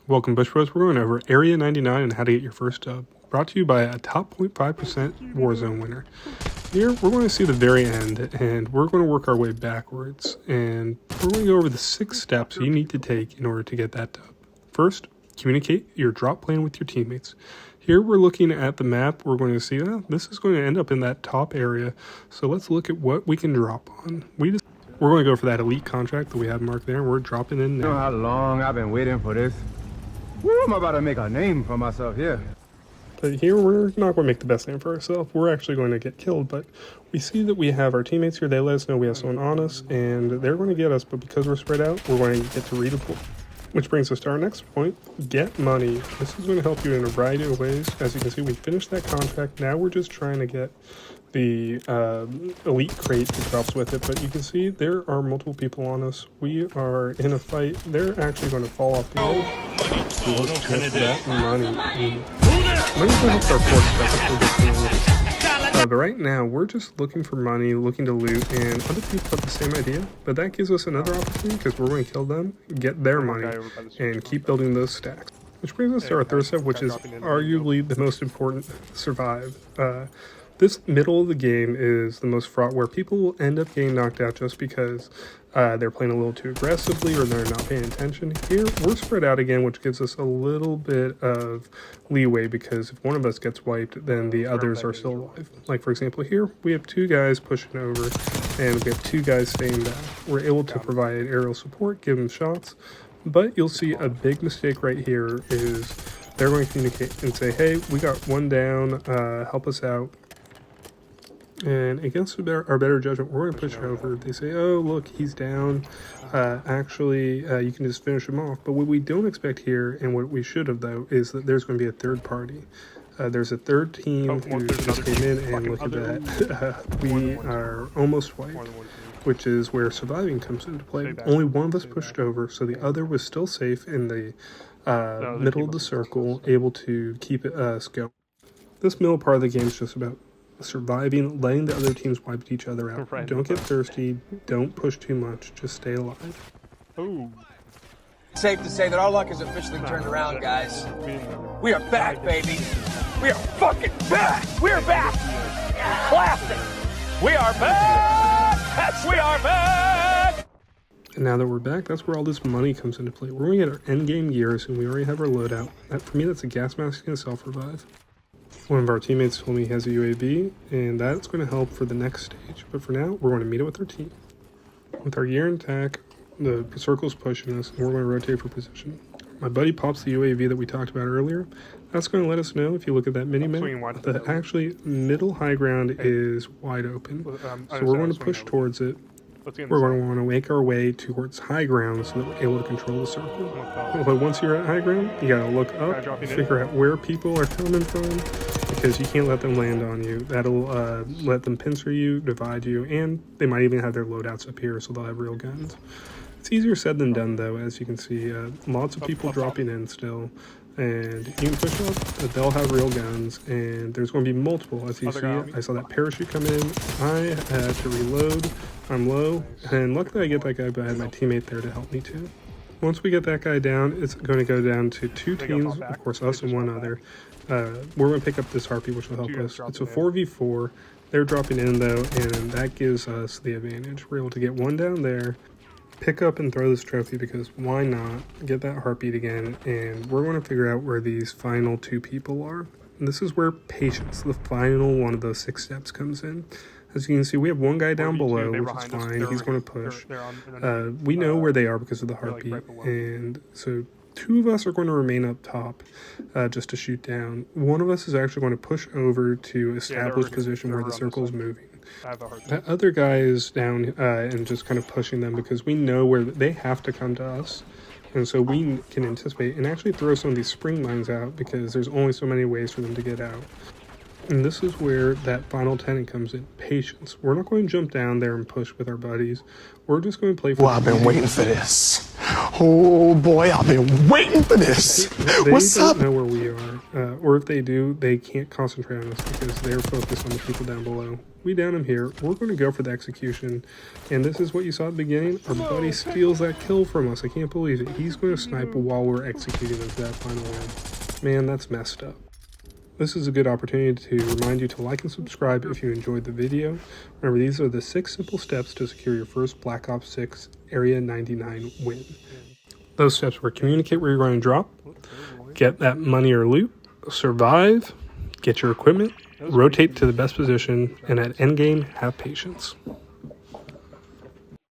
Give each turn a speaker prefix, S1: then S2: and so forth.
S1: Welcome, Bush Bros. We're going over Area 99 and how to get your first dub. Brought to you by a top 0.5% Warzone winner. Here, we're going to see the very end, and we're going to work our way backwards. And we're going to go over the 6 steps you need to take in order to get that dub. First, communicate your drop plan with your teammates. Here, we're looking at the map. We're going to see, this is going to end up in that top area. So let's look at what we can drop on. We're going to go for that elite contract that we have marked there, and we're dropping in now.
S2: You know how long I've been waiting for this? Woo, I'm about to make a name for myself here.
S1: But here, we're not going to make the best name for ourselves. We're actually going to get killed, but we see that we have our teammates here. They let us know we have someone on us, and they're going to get us, but because we're spread out, we're going to get to redeploy. Which brings us to our next point, get money. This is going to help you in a variety of ways. As you can see, we finished that contract. Now we're just trying to get the elite crate that drops with it, but you can see there are multiple people on us. We are in a fight. They're actually going to fall off the edge. So let's get that money. Money's going to help our force. But right now, we're just looking for money, looking to loot, and other people have the same idea. But that gives us another opportunity because we're going to kill them, get their money, and keep building those stacks. Which brings us to our third step, which is arguably the most important, survive. This middle of the game is the most fraught, where people will end up getting knocked out just because they're playing a little too aggressively or they're not paying attention. Here, we're spread out again, which gives us a little bit of leeway because if one of us gets wiped, then the others are still alive. Like, for example, here, we have 2 guys pushing over and we have 2 guys staying back. We're able to provide aerial support, give them shots, but you'll see a big mistake right here is they're going to communicate and say, hey, we got 1 down, help us out. And against our better judgment, we're going to push over. They say, oh, look, he's down. Actually, you can just finish him off. But what we don't expect here, and what we should have, though, is that there's going to be a third party. There's a third team who just came in, and look at that. We are almost wiped, which is where surviving comes into play. Only one of us pushed over, so the other was still safe in the middle of the circle, able to keep us going. This middle part of the game is just about surviving, letting the other teams wipe each other out. Don't get thirsty, don't push too much, just stay alive.
S3: Ooh. Safe to say that our luck has officially turned around, guys. We are back, baby. We are fucking back. We're back. Classic. We are back. Yes, we are back.
S1: And now that we're back, that's where all this money comes into play. We're going to get our endgame gears, and we already have our loadout. For me, that's a gas mask and a self-revive. One of our teammates told me he has a UAV, and that's going to help for the next stage. But for now, we're going to meet it with our team. With our gear intact, the circle's pushing us, and we're going to rotate for position. My buddy pops the UAV that we talked about earlier. That's going to let us know, if you look at that mini-map, that actually middle high ground is wide open. So we're going to push towards it. We're going to want to make our way towards high ground so that we're able to control the circle. But once you're at high ground, you got to look up, figure out where people are coming from, because you can't let them land on you. That'll let them pincer you, divide you, and they might even have their loadouts up here, so they'll have real guns. It's easier said than done, though, as you can see. Lots of people dropping in still, and you can push up, but they'll have real guns, and there's going to be multiple. As you see, I saw that parachute come in. I had to reload. I'm low, and luckily I get that guy, but I had my teammate there to help me too. Once we get that guy down, it's going to go down to 2 teams, of course us and one other. We're going to pick up this harpy, which will help us. It's a 4v4. They're dropping in though, and that gives us the advantage. We're able to get 1 down there, pick up and throw this trophy, because why not get that heartbeat again, and we're going to figure out where these final 2 people are. And this is where patience, the final one of those 6 steps, comes in. As you can see, we have 1 guy down below, which is fine. He's going to push. We know where they are because of the heartbeat, and so 2 of us are going to remain up top just to shoot down. 1 of us is actually going to push over to establish position where the circle is moving. That other guy is down and just kind of pushing them because we know where they have to come to us. And so we can anticipate and actually throw some of these spring mines out because there's only so many ways for them to get out. And this is where that final tenet comes in, patience. We're not going to jump down there and push with our buddies. We're just going to play for
S4: I've been waiting for this. Oh boy, I've been waiting for this.
S1: They
S4: What's
S1: don't
S4: up?
S1: know where we are. Or if they do, they can't concentrate on us because they're focused on the people down below. We down him here. We're going to go for the execution. And this is what you saw at the beginning. Our buddy steals that kill from us. I can't believe it. He's going to snipe while we're executing into that final round. Man, that's messed up. This is a good opportunity to remind you to like and subscribe if you enjoyed the video. Remember, these are the 6 simple steps to secure your first Black Ops 6 Area 99 win. Those steps were communicate where you're going to drop, get that money or loot, survive, get your equipment, rotate to the best position, and at endgame, have patience.